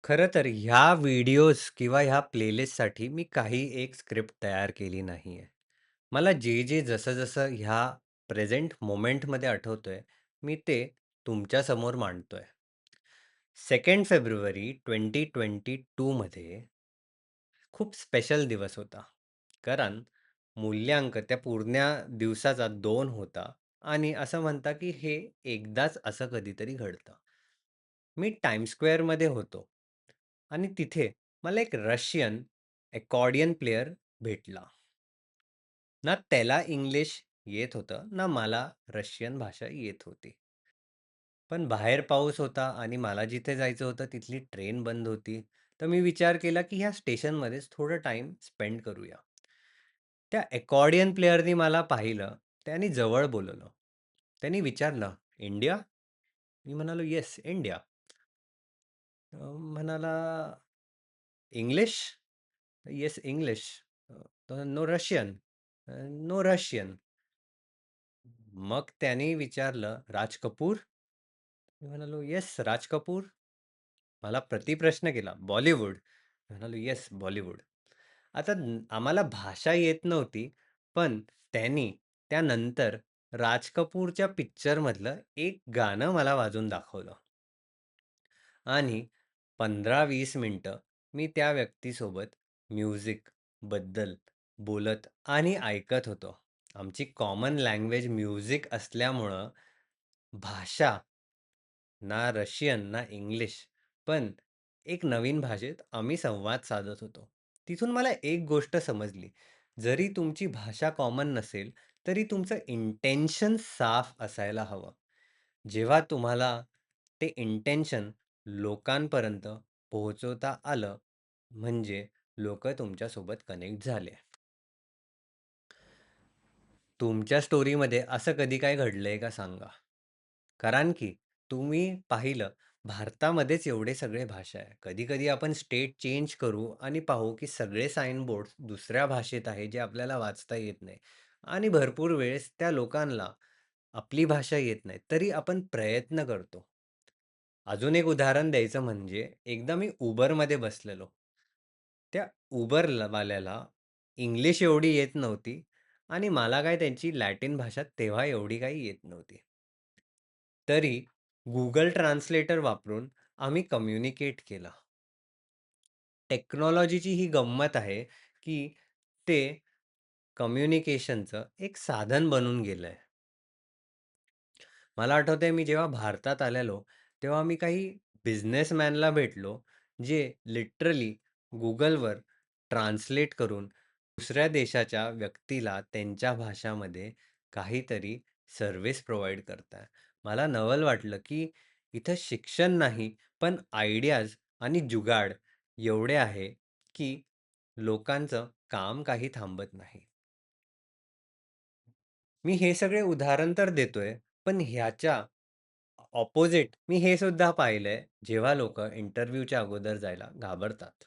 खरं तर ह्या व्हिडिओज किंवा ह्या प्लेलिस्टसाठी मी काही एक स्क्रिप्ट तयार केली नाहीये. मला जे जसं-जसं ह्या प्रेझेंट मोमेंटमध्ये आठवतंय, मी ते तुमच्यासमोर मांडतोय. 2 फेब्रुवारी 2022 मध्ये खूप स्पेशल दिवस होता. कारण मूल्यांक त्या पूर्ण दिवसाचा 2 होता आणि असं म्हणता, की हे एकदाच असं कधीतरी घडतं. मी टाइम्स स्क्वेअरमध्ये होतो आणि तिथे मला एक रशियन अकॉर्डियन प्लेयर भेटला. ना त्याला इंग्लिश येत होतं, ना मला रशियन भाषा येत होती. पण बाहेर पाऊस होता आणि मला जिथे जायचं होतं तिथली ट्रेन बंद होती. तर मी विचार केला, की ह्या स्टेशनमध्येच थोडं टाईम स्पेंड करूया. त्या अकॉर्डियन प्लेयरनी मला पाहिलं. त्यानी जवळ बोलावलं. त्यांनी विचारलं, "इंडिया?" मी म्हणालो, "येस, इंडिया." म्हणाला, "English?" "Yes, English." "No Russian?" "No Russian." मग त्याने विचारलं, "राज कपूर?" मी म्हणालो, "येस, राज कपूर." मला प्रतिप्रश्न केला, "बॉलिवूड?" मी म्हणालो, "येस, बॉलिवूड." आता आम्हाला भाषा येत नव्हती, पण त्यांनी त्यानंतर राज कपूरच्या पिक्चरमधलं एक गाणं मला वाजवून दाखवलं. आणि 15-20 मिनिटं मी त्या व्यक्तीसोबत म्युझिकबद्दल बोलत आणि ऐकत होतो. आमची कॉमन लँग्वेज म्युझिक असल्यामुळं भाषा ना रशियन ना इंग्लिश, पण एक नवीन भाषेत आम्ही संवाद साधत होतो. तिथून मला एक गोष्ट समजली, जरी तुमची भाषा कॉमन नसेल, तरी तुमचं इंटेन्शन साफ असायला हवं. जेव्हा तुम्हाला ते इंटेन्शन लोकांपर्यंत पोहोचवता आलं, म्हणजे लोकं तुमच्यासोबत कनेक्ट झाले. तुमच्या स्टोरीमध्ये असं कधी काय घडलंय का सांगा? कारण की तुम्ही पाहिलं भारतामध्येच एवढे सगळे भाषा आहे. कधी-कधी आपण स्टेट चेंज करू आणि पाहू की सगळे साइन बोर्ड दुसऱ्या भाषेत आहे, जे आपल्याला वाचता येत नाही आणि भरपूर वेळेस त्या लोकांना आपली भाषा येत नाही, तरी आपण प्रयत्न करतो. अजून एक उदाहरण द्यायचं म्हणजे एकदा मी Uberमध्ये बसलेलो. त्या वाल्याला इंग्लिश एवढी येत नव्हती आणि मला काय त्यांची लॅटिन भाषा तेव्हा एवढी काही येत नव्हती. तरी Google ट्रान्सलेटर वापरून आम्ही कम्युनिकेट केलं. टेक्नॉलॉजीची ही गंमत आहे, की ते कम्युनिकेशनचं एक साधन बनून गेलंय. मला आठवतंय मी जेव्हा भारतात आलेलो, तेव्हा मी काही बिझनेसमॅनला भेटलो, जे लिटरली Googleवर ट्रान्सलेट करून दुसऱ्या देशाच्या व्यक्तीला त्यांच्या भाषामध्ये काहीतरी सर्व्हिस प्रोव्हाईड करताय. मला नवल वाटलं, की इथं शिक्षण नाही, पण आयडियाज आणि जुगाड एवढे आहे, की लोकांचं काम काही थांबत नाही. मी हे सगळे उदाहरण तर देतोय, पण ह्याच्या ऑपोझिट मी हे सुद्धा पाहिलंय, जेव्हा लोकं इंटरव्ह्यूच्या अगोदर जायला घाबरतात.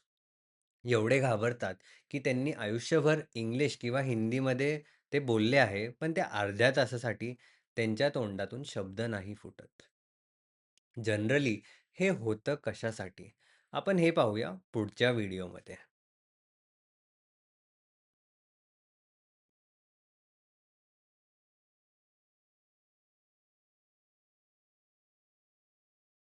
एवढे घाबरतात, की त्यांनी आयुष्यभर इंग्लिश किंवा हिंदीमध्ये ते बोलले आहे, पण त्या अर्ध्या तासासाठी त्यांच्या तोंडातून शब्द नाही फुटत. जनरली हे होतं कशासाठी? आपण हे पाहूया पुढच्या व्हिडिओमध्ये.